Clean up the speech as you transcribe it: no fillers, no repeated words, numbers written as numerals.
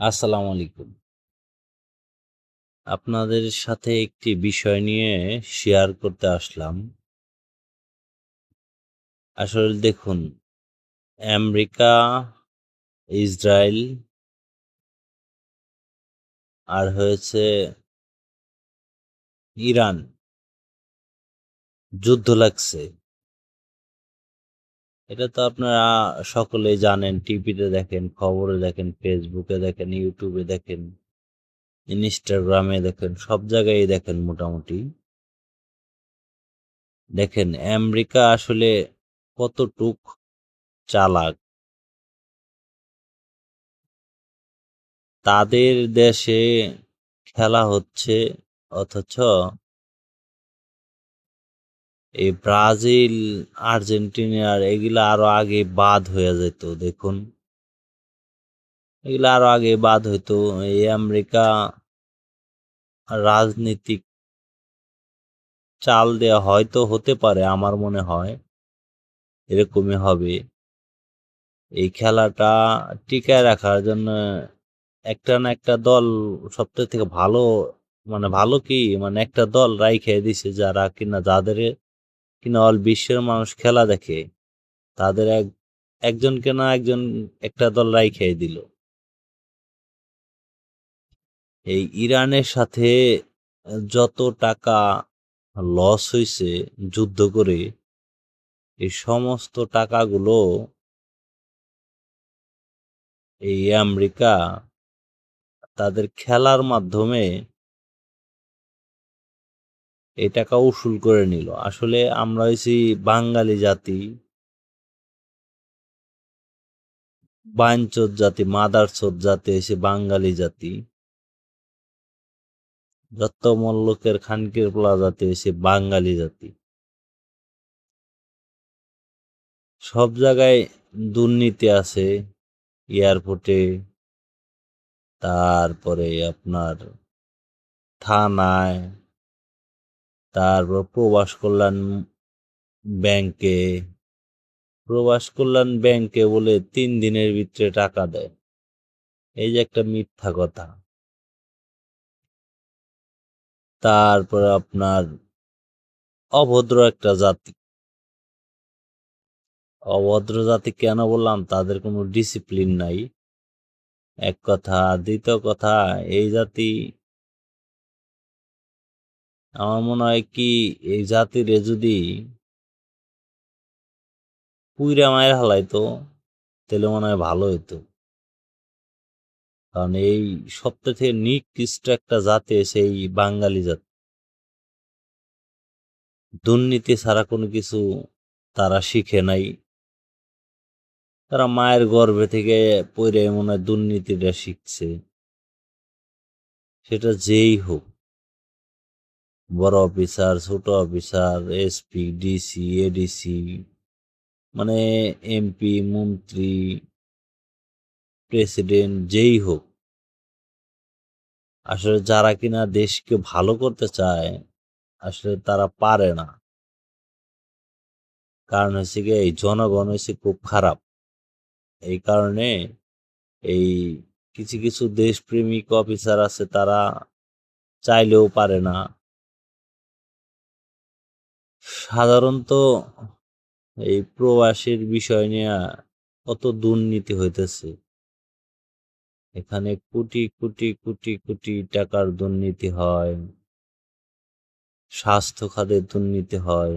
আসসালামু আলাইকুম। আপনাদের সাথে একটি বিষয় নিয়ে শেয়ার করতে আসলাম। আসলে দেখুন, আমেরিকা, ইসরায়েল আর হয়েছে ইরান যুদ্ধ লাগছে। এটা তো আপনারা সকলেই জানেন, টিভিতে দেখেন, খবরে দেখেন, ফেসবুকে দেখেন, ইউটিউবে দেখেন, ইনস্টাগ্রামে দেখেন, সব জায়গায় দেখেন মোটামুটি। দেখেন আমেরিকা আসলে কতটুক চালাক। তাদের দেশে খেলা হচ্ছে, অথচ এই ব্রাজিল, আর্জেন্টিনার এগুলা আরো আগে বাদ হয়ে যেত। দেখুন, এগুলা আরো আগে বাদ হইতো। এই আমেরিকা রাজনীতিক চাল দেয়া হয়তো হতে পারে, আমার মনে হয় এরকমই হবে। এই খেলাটা টিকায় রাখার জন্য একটা না একটা দল সবথেকে থেকে ভালো, মানে ভালো কি, মানে একটা দল রাইখে দিছে যারা কিনা, যাদের কিনা অল বিশ্বের মানুষ খেলা দেখে, তাদের একজনকে না একজন একটা দল রাইখে দিল। এই ইরানের সাথে যত টাকা লস হইছে যুদ্ধ করে, এই সমস্ত টাকাগুলো এই আমেরিকা তাদের খেলার মাধ্যমে এই টাকা উসুল করে নিল। আসলে আমরা হইছি বাঙালি জাতি, বাইনচোদ জাতি, মাদারচোদ জাতি হইছে বাঙালি জাতি, যত মল্লকের খানকির পোলা জাতি হইছে বাঙালি জাতি। সব জায়গায় দুর্নীতি আছে, এয়ারপোর্টে, তারপরে আপনার থানায়, তারপর ব্যাংকে প্রবাস কল্যাণ ব্যাংকে বলে 3 দিনের ভিতরে টাকা দেয়। এই যে একটা মিথ্যা কথা। তারপরে আপনার অভদ্র একটা জাতি। অভদ্র জাতি কেন বললাম? তাদের কোনো ডিসিপ্লিন নাই, এক কথা। দ্বিতীয় কথা, এই জাতি, আমার মনে হয় কি, এই জাতিরে যদি পুইরা মায়ের হালাইতো তাহলে মনে হয় ভালো হইতো। কারণ এই সবথেকে থেকে নিকৃষ্ট একটা জাতি সেই বাঙালি জাতি। দুর্নীতি ছাড়া কোনো কিছু তারা শিখে নাই। তারা মায়ের গর্ভে থেকে পইরে মনে হয় দুর্নীতিটা শিখছে। সেটা যেই হোক, বড় অফিসার, ছোট অফিসার, এসপি, ডিসি, এডিসি, মানে এমপি, মন্ত্রী, প্রেসিডেন্ট, যেই হোক, আসলে যারা কিনা দেশকে ভালো করতে চায়, আসলে তারা পারে না। কারণ হচ্ছে গিয়ে এই জনগণ হচ্ছে খুব খারাপ। এই কারণে এই কিছু কিছু দেশপ্রেমিক অফিসার আছে, তারা চাইলেও পারে না। সাধারণত এই প্রবাসীর বিষয় নিয়ে কত দুর্নীতি হইতেছে। এখানে কোটি কোটি কোটি কোটি টাকার দুর্নীতি হয়, স্বাস্থ্য খাতে দুর্নীতি হয়,